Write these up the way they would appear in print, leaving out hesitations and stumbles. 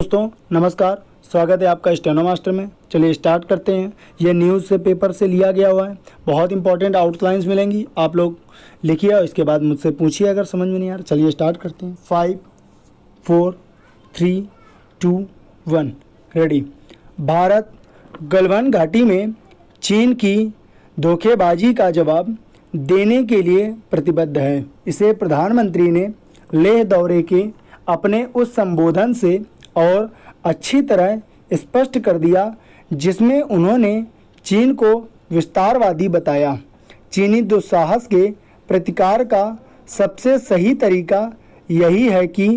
दोस्तों नमस्कार, स्वागत है आपका स्टेनो मास्टर में। चलिए स्टार्ट करते हैं। यह न्यूज़ से पेपर से लिया गया हुआ है। बहुत इंपॉर्टेंट आउटलाइंस मिलेंगी, आप लोग लिखिए और इसके बाद मुझसे पूछिए अगर समझ में नहीं आ रहा। चलिए स्टार्ट करते हैं। 5 4 3 2 1 रेडी। भारत गलवान घाटी में चीन की धोखेबाजी का जवाब देने के लिए प्रतिबद्ध है। इसे प्रधानमंत्री ने लेह दौरे के अपने उस संबोधन से और अच्छी तरह स्पष्ट कर दिया, जिसमें उन्होंने चीन को विस्तारवादी बताया। चीनी दुस्साहस के प्रतिकार का सबसे सही तरीका यही है कि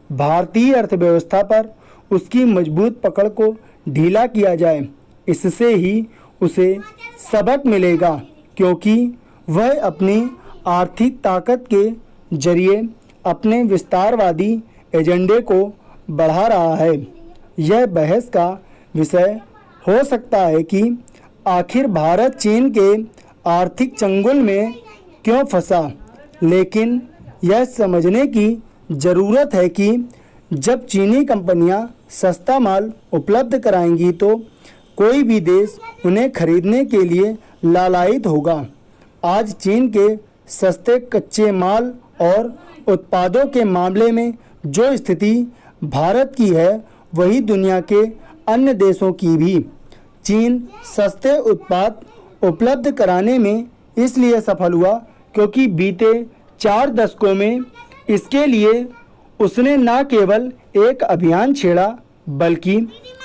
भारतीय अर्थव्यवस्था पर उसकी मजबूत पकड़ को ढीला किया जाए। इससे ही उसे सबक मिलेगा, क्योंकि वह अपनी आर्थिक ताकत के जरिए अपने विस्तारवादी एजेंडे को बढ़ा रहा है। यह बहस का विषय हो सकता है कि आखिर भारत चीन के आर्थिक चंगुल में क्यों फंसा, लेकिन यह समझने की ज़रूरत है कि जब चीनी कंपनियां सस्ता माल उपलब्ध कराएंगी तो कोई भी देश उन्हें खरीदने के लिए लालायित होगा। आज चीन के सस्ते कच्चे माल और उत्पादों के मामले में जो स्थिति भारत की है, वही दुनिया के अन्य देशों की भी। चीन सस्ते उत्पाद उपलब्ध कराने में इसलिए सफल हुआ क्योंकि बीते 4 दशकों में इसके लिए उसने न केवल एक अभियान छेड़ा, बल्कि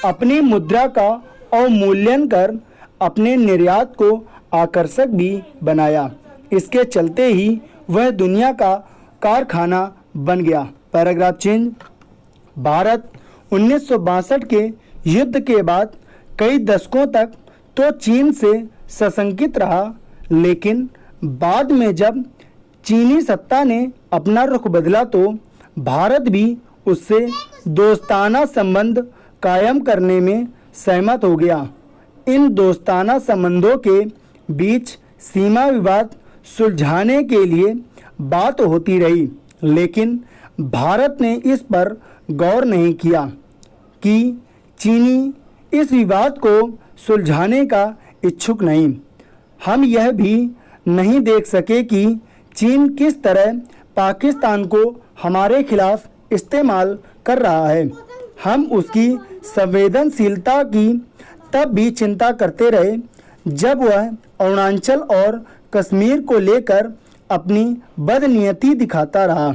अपनी मुद्रा का अवमूल्यन कर अपने निर्यात को आकर्षक भी बनाया। इसके चलते ही वह दुनिया का कारखाना बन गया। Paragraph change. भारत 1962 के युद्ध के बाद कई दशकों तक तो चीन से सशंकित रहा, लेकिन बाद में जब चीनी सत्ता ने अपना रुख बदला तो भारत भी उससे दोस्ताना संबंध कायम करने में सहमत हो गया। इन दोस्ताना संबंधों के बीच सीमा विवाद सुलझाने के लिए बात होती रही, लेकिन भारत ने इस पर गौर नहीं किया कि चीनी इस विवाद को सुलझाने का इच्छुक नहीं। हम यह भी नहीं देख सके कि चीन किस तरह पाकिस्तान को हमारे खिलाफ इस्तेमाल कर रहा है। हम उसकी संवेदनशीलता की तब भी चिंता करते रहे जब वह अरुणाचल और कश्मीर को लेकर अपनी बदनीयती दिखाता रहा।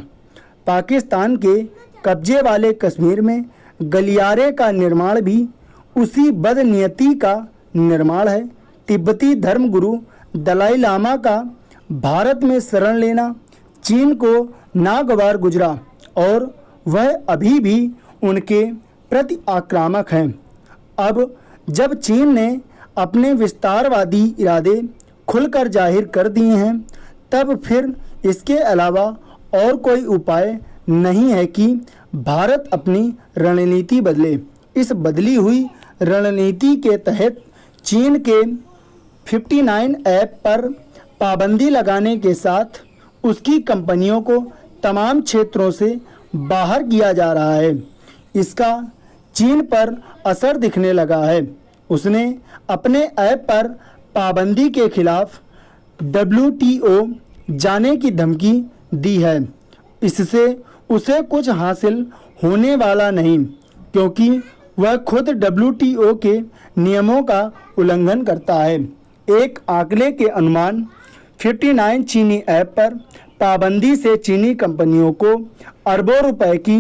पाकिस्तान के कब्जे वाले कश्मीर में गलियारे का निर्माण भी उसी बदनीयती का निर्माण है। तिब्बती धर्मगुरु दलाई लामा का भारत में शरण लेना चीन को नागवार गुजरा और वह अभी भी उनके प्रति आक्रामक हैं। अब जब चीन ने अपने विस्तारवादी इरादे खुलकर जाहिर कर दिए हैं, तब फिर इसके अलावा और कोई उपाय नहीं है कि भारत अपनी रणनीति बदले। इस बदली हुई रणनीति के तहत चीन के 59 ऐप पर पाबंदी लगाने के साथ उसकी कंपनियों को तमाम क्षेत्रों से बाहर किया जा रहा है। इसका चीन पर असर दिखने लगा है। उसने अपने ऐप पर पाबंदी के खिलाफ WTO जाने की धमकी दी है। इससे उसे कुछ हासिल होने वाला नहीं, क्योंकि वह खुद WTO के नियमों का उल्लंघन करता है। एक आंकड़े के अनुमान 59 चीनी ऐप पर पाबंदी से चीनी कंपनियों को अरबों रुपए की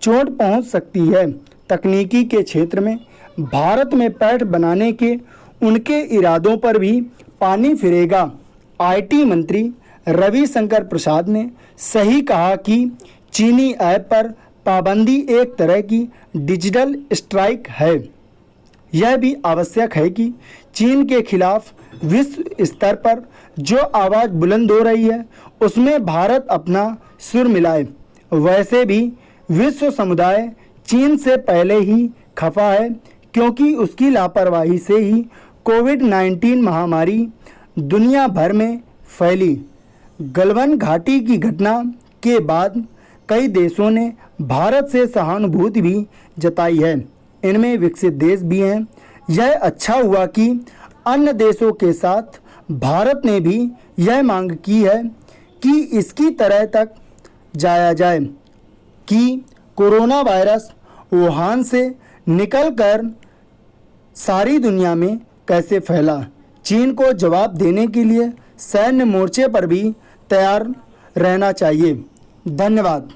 चोट पहुंच सकती है। तकनीकी के क्षेत्र में भारत में पैठ बनाने के उनके इरादों पर भी पानी फिरेगा। IT मंत्री रविशंकर प्रसाद ने सही कहा कि चीनी ऐप पर पाबंदी एक तरह की डिजिटल स्ट्राइक है। यह भी आवश्यक है कि चीन के खिलाफ विश्व स्तर पर जो आवाज़ बुलंद हो रही है, उसमें भारत अपना सुर मिलाए। वैसे भी विश्व समुदाय चीन से पहले ही खफा है, क्योंकि उसकी लापरवाही से ही कोविड-19 महामारी दुनिया भर में फैली। गलवान घाटी की घटना के बाद कई देशों ने भारत से सहानुभूति भी जताई है, इनमें विकसित देश भी हैं। यह अच्छा हुआ कि अन्य देशों के साथ भारत ने भी यह मांग की है कि इसकी तरह तक जाया जाए कि कोरोना वायरस वुहान से निकलकर सारी दुनिया में कैसे फैला। चीन को जवाब देने के लिए सैन्य मोर्चे पर भी तैयार रहना चाहिए। धन्यवाद।